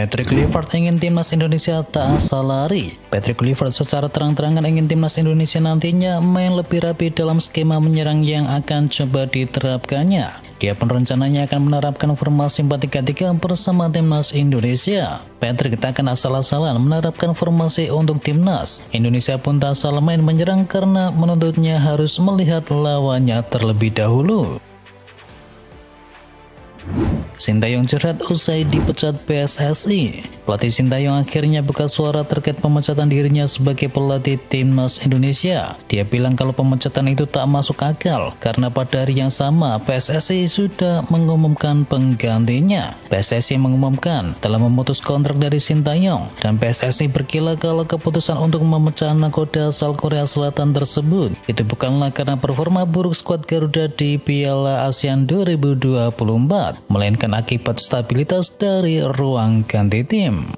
Patrick Kluivert ingin timnas Indonesia tak asal lari. Patrick Kluivert secara terang-terangan ingin timnas Indonesia nantinya main lebih rapi dalam skema menyerang yang akan coba diterapkannya. Dia pun rencananya akan menerapkan formasi 4-3-3 bersama timnas Indonesia. Patrick tak akan asal-asalan menerapkan formasi untuk timnas. Indonesia pun tak salah main menyerang karena menuntutnya harus melihat lawannya terlebih dahulu. Sintayong curhat usai dipecat PSSI. Pelatih Sintayong akhirnya buka suara terkait pemecatan dirinya sebagai pelatih timnas Indonesia. Dia bilang kalau pemecatan itu tak masuk akal karena pada hari yang sama PSSI sudah mengumumkan penggantinya. PSSI mengumumkan telah memutus kontrak dari Sintayong dan PSSI berkilah kalau keputusan untuk memecah nakoda asal Korea Selatan tersebut itu bukanlah karena performa buruk skuad Garuda di Piala ASEAN 2024, melainkan akibat stabilitas dari ruang ganti tim.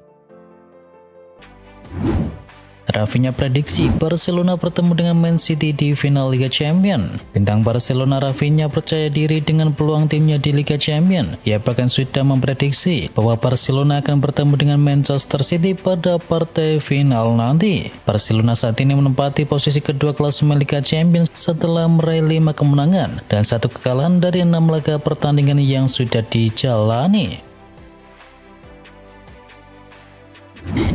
Rafinha prediksi Barcelona bertemu dengan Man City di final Liga Champions. Bintang Barcelona Rafinha percaya diri dengan peluang timnya di Liga Champions. Ia bahkan sudah memprediksi bahwa Barcelona akan bertemu dengan Manchester City pada partai final nanti. Barcelona saat ini menempati posisi kedua klasemen Liga Champions setelah meraih 5 kemenangan dan 1 kekalahan dari 6 laga pertandingan yang sudah dijalani.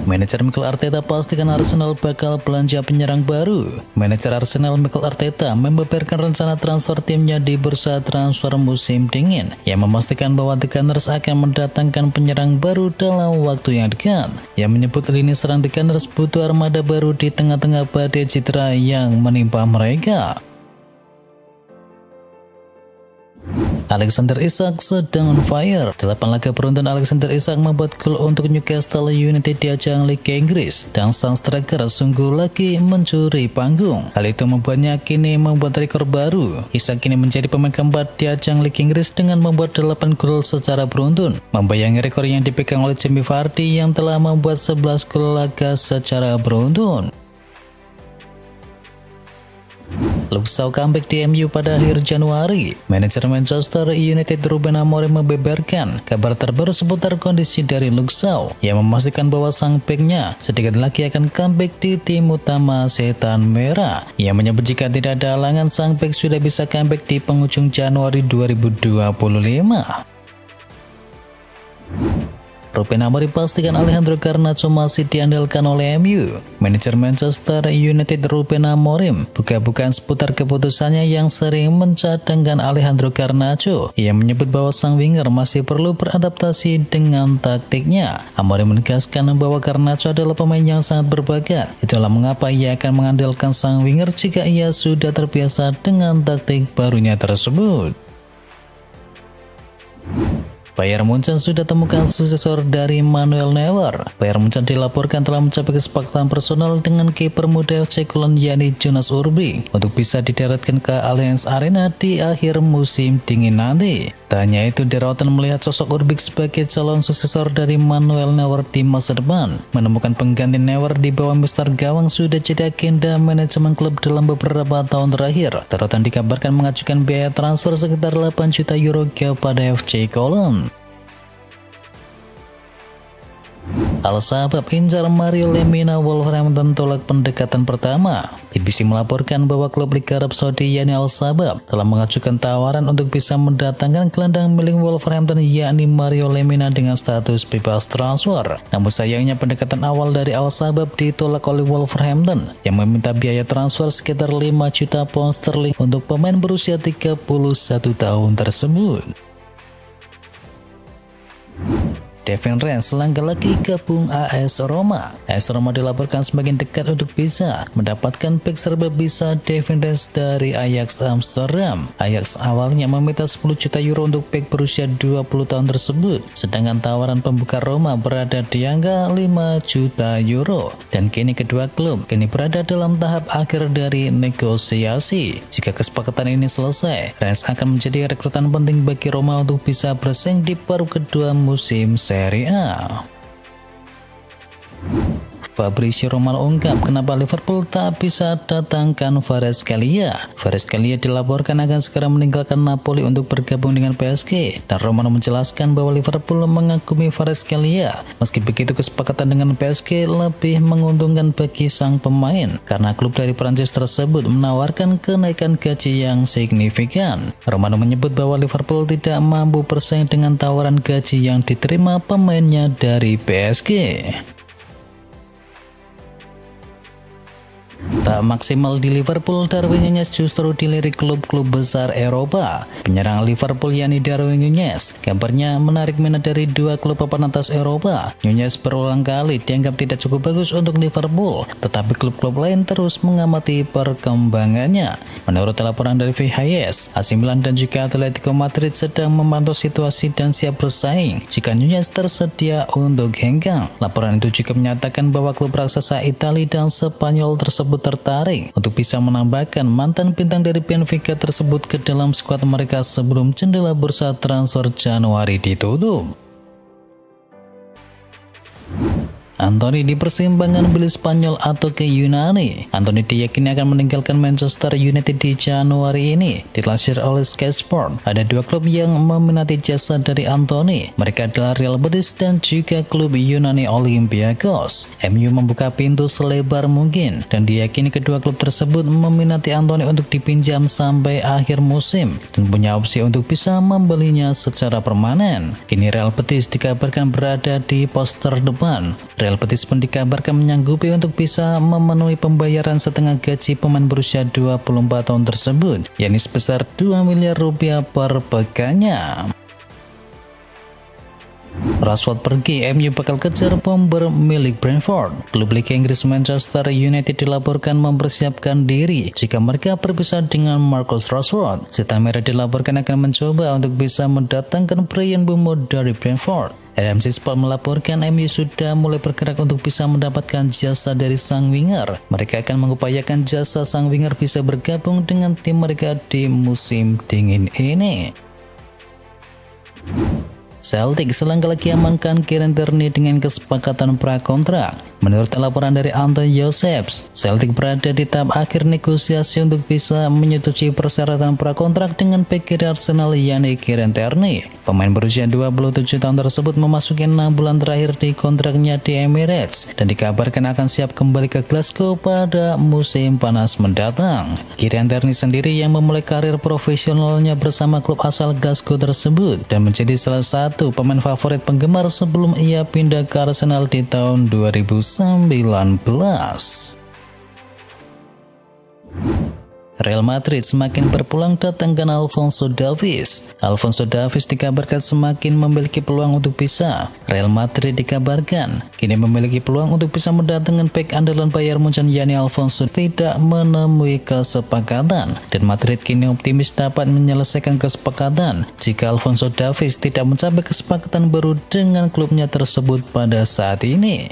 Manajer Mikel Arteta pastikan Arsenal bakal belanja penyerang baru. Manajer Arsenal Mikel Arteta membeberkan rencana transfer timnya di bursa transfer musim dingin yang memastikan bahwa The Gunners akan mendatangkan penyerang baru dalam waktu yang dekat. Yang menyebut lini serang The Gunners butuh armada baru di tengah-tengah badai cedera yang menimpa mereka. Alexander Isak sedang on fire. 8 laga beruntun Alexander Isak membuat gol untuk Newcastle United di ajang Liga Inggris dan sang striker sungguh lagi mencuri panggung. Hal itu membuatnya kini membuat rekor baru. Isak kini menjadi pemain keempat di ajang Liga Inggris dengan membuat 8 gol secara beruntun, membayangi rekor yang dipegang oleh Jamie Vardy yang telah membuat 11 gol laga secara beruntun. Luke Shaw comeback di MU pada akhir Januari. Manajer Manchester United Ruben Amorim membeberkan kabar terbaru seputar kondisi dari Luke Shaw yang memastikan bahwa sang backnya sedikit lagi akan comeback di tim utama Setan Merah. Ia menyebut jika tidak ada halangan sang back sudah bisa comeback di penghujung Januari 2025. Ruben Amorim pastikan Alejandro Garnacho masih diandalkan oleh MU. Manajer Manchester United Ruben Amorim buka-bukaan seputar keputusannya yang sering mencadangkan Alejandro Garnacho. Ia menyebut bahwa sang winger masih perlu beradaptasi dengan taktiknya. Amorim menegaskan bahwa Garnacho adalah pemain yang sangat berbakat. Itulah mengapa ia akan mengandalkan sang winger jika ia sudah terbiasa dengan taktik barunya tersebut. Bayern Munchen sudah temukan suksesor dari Manuel Neuer. Bayern Munchen dilaporkan telah mencapai kesepakatan personal dengan kiper muda FC Köln yakni Jonas Urbich untuk bisa didaratkan ke Allianz Arena di akhir musim dingin nanti. Tak hanya itu, Derotan melihat sosok Urbich sebagai calon suksesor dari Manuel Neuer di masa depan. Menemukan pengganti Neuer di bawah mister gawang sudah jadi agenda manajemen klub dalam beberapa tahun terakhir. Derotan dikabarkan mengajukan biaya transfer sekitar 8 juta euro kepada FC Köln. Al-Shabab incar Mario Lemina, Wolverhampton tolak pendekatan pertama. BBC melaporkan bahwa klub Liga Arab Saudi yakni Al-Shabab telah mengajukan tawaran untuk bisa mendatangkan gelandang milik Wolverhampton yakni Mario Lemina dengan status bebas transfer. Namun sayangnya pendekatan awal dari Al-Shabab ditolak oleh Wolverhampton yang meminta biaya transfer sekitar 5 juta pound sterling untuk pemain berusia 31 tahun tersebut. Devin Range langkah lagi gabung AS Roma. AS Roma dilaporkan semakin dekat untuk bisa mendapatkan bek serba bisa Devin Range dari Ajax Amsterdam. Ajax awalnya meminta 10 juta euro untuk bek berusia 20 tahun tersebut, sedangkan tawaran pembuka Roma berada di angka 5 juta euro. Dan kini kedua klub berada dalam tahap akhir dari negosiasi. Jika kesepakatan ini selesai, Range akan menjadi rekrutan penting bagi Roma untuk bisa bersaing di paruh kedua musim Serie A. Fabrizio Romano ungkap kenapa Liverpool tak bisa datangkan Kvaratskhelia. Kvaratskhelia dilaporkan akan segera meninggalkan Napoli untuk bergabung dengan PSG, dan Romano menjelaskan bahwa Liverpool mengagumi Kvaratskhelia. Meski begitu, kesepakatan dengan PSG lebih menguntungkan bagi sang pemain karena klub dari Prancis tersebut menawarkan kenaikan gaji yang signifikan. Romano menyebut bahwa Liverpool tidak mampu bersaing dengan tawaran gaji yang diterima pemainnya dari PSG. Tak maksimal di Liverpool, Darwin Núñez justru dilirik klub-klub besar Eropa. Penyerang Liverpool yakni Darwin Núñez kabarnya menarik minat dari dua klub papan atas Eropa. Núñez berulang kali dianggap tidak cukup bagus untuk Liverpool, tetapi klub-klub lain terus mengamati perkembangannya. Menurut laporan dari VHS, AC Milan dan juga Atletico Madrid sedang memantau situasi dan siap bersaing jika Núñez tersedia untuk hengkang. Laporan itu juga menyatakan bahwa klub raksasa Italia dan Spanyol tersebut tertarik untuk bisa menambahkan mantan bintang dari Benfica tersebut ke dalam skuad mereka sebelum jendela bursa transfer Januari ditutup. Antony di persimpangan beli Spanyol atau ke Yunani. Antony diyakini akan meninggalkan Manchester United di Januari ini. Dilansir oleh Sky Sport, ada dua klub yang meminati jasa dari Antony. Mereka adalah Real Betis dan juga klub Yunani Olympiakos. MU membuka pintu selebar mungkin dan diyakini kedua klub tersebut meminati Antony untuk dipinjam sampai akhir musim dan punya opsi untuk bisa membelinya secara permanen. Kini Real Betis dikabarkan berada di pos terdepan. Real Betis pun dikabarkan menyanggupi untuk bisa memenuhi pembayaran setengah gaji pemain berusia 24 tahun tersebut, yakni sebesar 2 miliar rupiah per pekannya. Rashford pergi, MU bakal kejar bomber milik Brentford. Klub Liga Inggris Manchester United dilaporkan mempersiapkan diri jika mereka berpisah dengan Marcus Rashford. Setan Merah dilaporkan akan mencoba untuk bisa mendatangkan Bryan Mbeumo dari Brentford. RMC Sport melaporkan MU sudah mulai bergerak untuk bisa mendapatkan jasa dari sang winger. Mereka akan mengupayakan jasa sang winger bisa bergabung dengan tim mereka di musim dingin ini. Celtic selangkah lagi amankan Kieran Tierney dengan kesepakatan prakontrak. Menurut laporan dari Anton Josephs, Celtic berada di tahap akhir negosiasi untuk bisa menyetujui persyaratan prakontrak dengan bek kiri Arsenal yakni Kieran Tierney. Pemain berusia 27 tahun tersebut memasuki 6 bulan terakhir di kontraknya di Emirates dan dikabarkan akan siap kembali ke Glasgow pada musim panas mendatang. Kieran Tierney sendiri yang memulai karir profesionalnya bersama klub asal Glasgow tersebut dan menjadi salah satu pemain favorit penggemar sebelum ia pindah ke Arsenal di tahun 2019. Real Madrid semakin berpeluang datangkan Alphonso Davies. Alphonso Davies dikabarkan semakin memiliki peluang untuk bisa. Real Madrid dikabarkan kini memiliki peluang untuk bisa mendatangkan bek andalan Bayern Munchen yakni Alphonso tidak menemui kesepakatan dan Madrid kini optimis dapat menyelesaikan kesepakatan jika Alphonso Davies tidak mencapai kesepakatan baru dengan klubnya tersebut pada saat ini.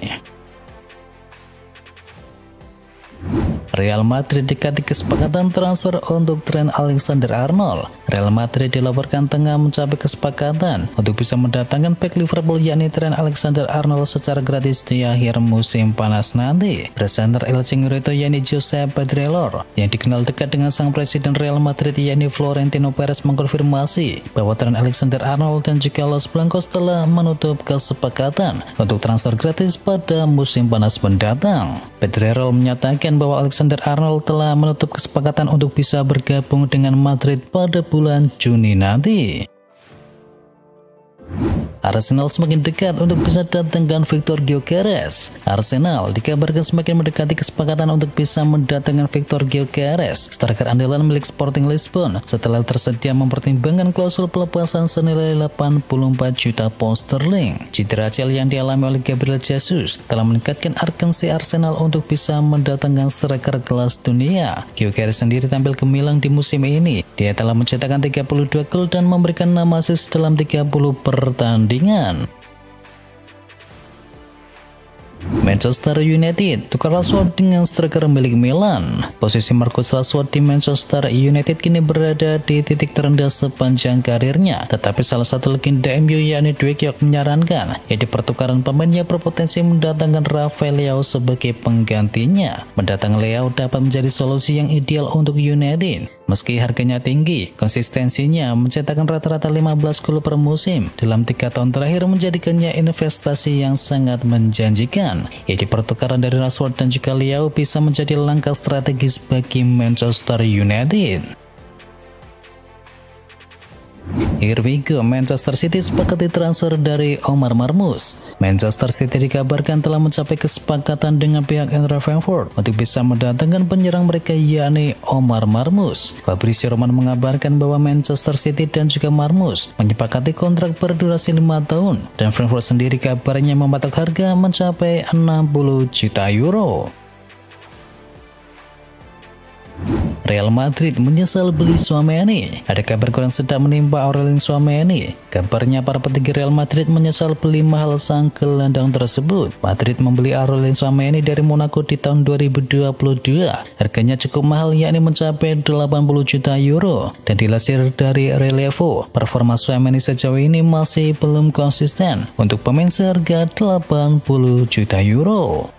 Real Madrid dekati kesepakatan transfer untuk Trent Alexander-Arnold. Real Madrid dilaporkan tengah mencapai kesepakatan untuk bisa mendatangkan bek Liverpool yakni Trent Alexander-Arnold secara gratis di akhir musim panas nanti. Presenter El Chingurito yakni Josep Pedrerol yang dikenal dekat dengan sang presiden Real Madrid yakni Florentino Perez mengkonfirmasi bahwa Trent Alexander-Arnold dan juga Los Blancos telah menutup kesepakatan untuk transfer gratis pada musim panas mendatang. Pedrerol menyatakan bahwa Alexander-Arnold telah menutup kesepakatan untuk bisa bergabung dengan Madrid pada bulan Juni nanti. Arsenal semakin dekat untuk bisa datangkan Victor Gyökeres. Arsenal dikabarkan semakin mendekati kesepakatan untuk bisa mendatangkan Victor Gyökeres, striker andalan milik Sporting Lisbon, setelah tersedia mempertimbangkan klausul pelepasan senilai 84 juta pound sterling. Cedera ACL yang dialami oleh Gabriel Jesus telah meningkatkan urgensi Arsenal untuk bisa mendatangkan striker kelas dunia. Gyökeres sendiri tampil gemilang di musim ini. Dia telah mencetakkan 32 gol dan memberikan 6 assist dalam 30 pertandingan. Manchester United tukar Rashford dengan striker milik Milan. Posisi Marcus Rashford di Manchester United kini berada di titik terendah sepanjang karirnya, tetapi salah satu legenda MU yakni Dwight York menyarankan di pertukaran pemain yang berpotensi mendatangkan Rafael Leao sebagai penggantinya. Mendatangkan Leao dapat menjadi solusi yang ideal untuk United. Meski harganya tinggi, konsistensinya mencetakkan rata-rata 15 gol per musim dalam 3 tahun terakhir menjadikannya investasi yang sangat menjanjikan. Di pertukaran dari Rashford dan juga Leao bisa menjadi langkah strategis bagi Manchester United. Here we go, Manchester City sepakati transfer dari Omar Marmoush. Manchester City dikabarkan telah mencapai kesepakatan dengan pihak Eintracht Frankfurt untuk bisa mendatangkan penyerang mereka yakni Omar Marmoush. Fabrizio Romano mengabarkan bahwa Manchester City dan juga Marmoush menyepakati kontrak berdurasi 5 tahun dan Frankfurt sendiri kabarnya mematok harga mencapai 60 juta euro. Real Madrid menyesal beli Tchouaméni. Ada kabar kurang sedap menimpa Aurelien Tchouaméni. Kabarnya para petinggi Real Madrid menyesal beli mahal sang gelandang tersebut. Madrid membeli Aurelien Tchouaméni dari Monaco di tahun 2022. Harganya cukup mahal yakni mencapai 80 juta euro. Dan dilansir dari Relevo, performa Tchouaméni sejauh ini masih belum konsisten untuk pemain seharga 80 juta euro.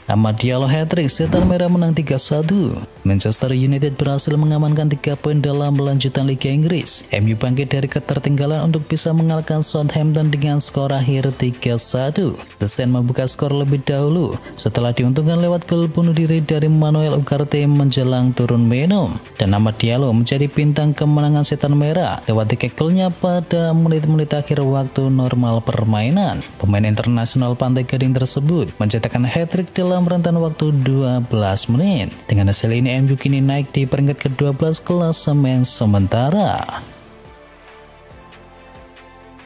Amad Diallo hat-trick, Setan Merah menang 3-1. Manchester United berhasil mengamankan 3 poin dalam lanjutan Liga Inggris. MU bangkit dari ketertinggalan untuk bisa mengalahkan Southampton dengan skor akhir 3-1. The Saints membuka skor lebih dahulu setelah diuntungkan lewat gol bunuh diri dari Manuel Ugarte menjelang turun minum. Dan Amad Diallo menjadi bintang kemenangan Setan Merah lewat tackle-nya pada menit-menit akhir waktu normal permainan. Pemain internasional Pantai Gading tersebut mencetakkan hat-trick dalam rentan waktu 12 menit. Dengan hasil ini MU kini naik di peringkat ke-12 klasemen sementara.